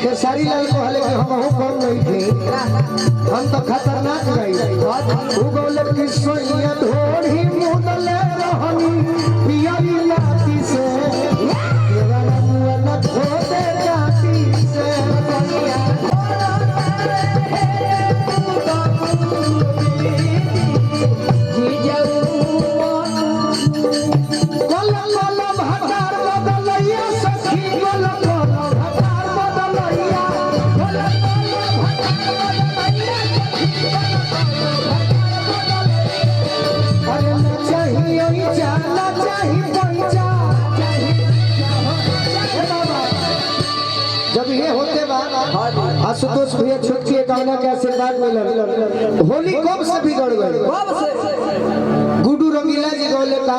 खेसारी लाल कहले कि हम कम नहीं थे, हम तो खतरनाक गई उगोले की सोइया ढोड़ी मुदले रहनी पियाली लाती से केवल मुअन धोते जाती से जब ये होते बाद आशुतोष भैया छुटकी गाना के आशीर्वाद मिलल होली कब से बिगड़ गई गुड्डू रंगीला जी बोले का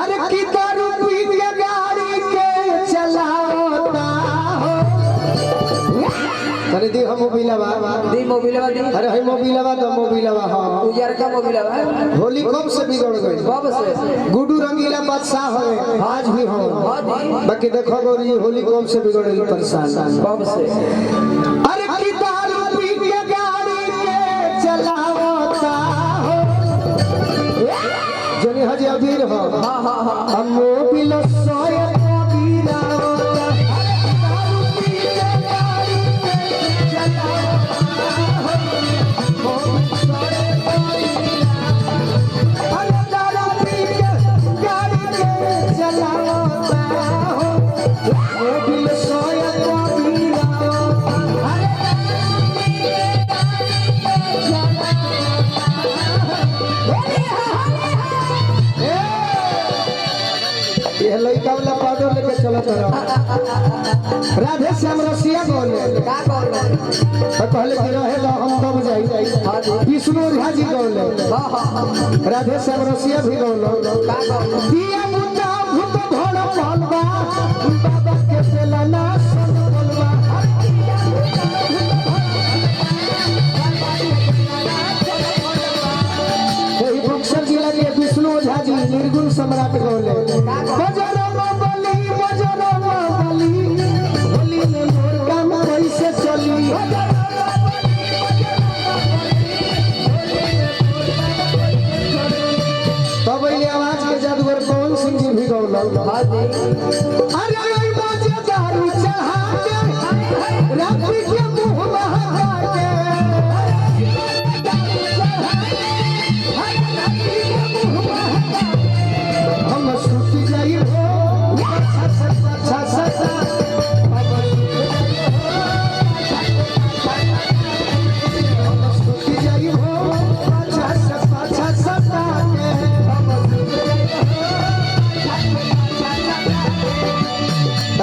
अरे की दारू पी के गाड़ी के चलाता हो अरे दी हम मोबिलवा दी अरे है मोबिलवा तो मोबिलवा हां उजर का मोबिलवा होली कब से बिगड़ गई कब से गुड्डू रंगीला बादशाह है आज भी हो बाकी देखो गोरी होली कब से बिगड़ गई परेशान कब से अरे की दारू पी के गाड़ी के चलावता हो जनी हजे अबीर हो हां हां हां हम मोबिल सोए मोबिला दारू पी के गाड़ी के चलावता हो सोए मोबिला अरे दारू पी के गाड़ी के चलावता हो मोबिल सोए मोबिला ये लड़का वाला पाउडर लेके चला चला राधे श्याम रसिया बोले का बोले पहले कि रहे ला हम कब जाई विष्णु झा जी बोले राधे श्याम रसिया भी बोले का दिया मुद्दा भूत भोला पालवा बाबा के पेलाना सन बोलवा यही बक्सर जिला के विष्णु झा जी निर्गुण सम्राट बोले होली में मोर काम कैसे चली तब ये आवाज के जादूगर पवन सिंह जी भी गौला अरे बाजे दारू चढ़ा के रात्रि के मुंह महका के हम सुत जाई हो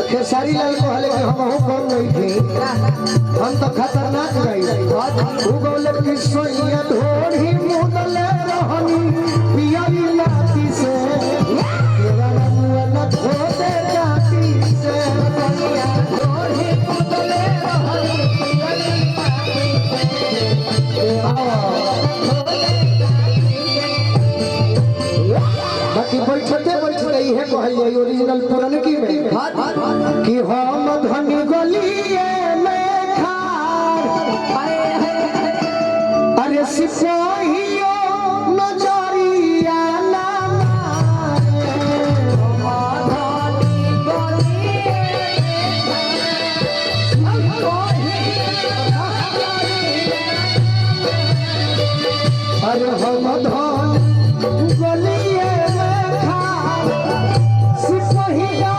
खेसारी लाल कहले कि हम कम नहीं थे, हम तो खतरनाक गई उगोले की सोइया ढोड़ी मुदले रहनी पियाली लाती से केवल मुअन धोते जाती से ढोड़ी मुदले रहनी पियाली लाती से बाकी बैठते है कहल जाई ओरिजिनल पुराने की में कि हम धनी गलिए में खार अरे सिपाहियो नजरिया ना अरे हम धन गलिए में खार सिपाहिया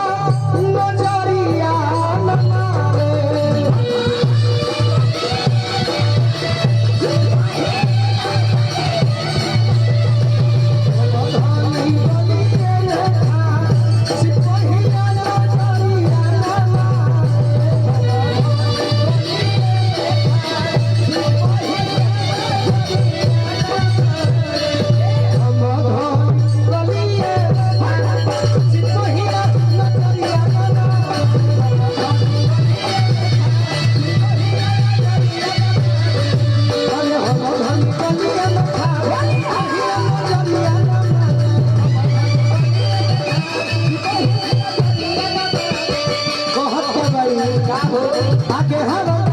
आगे हवा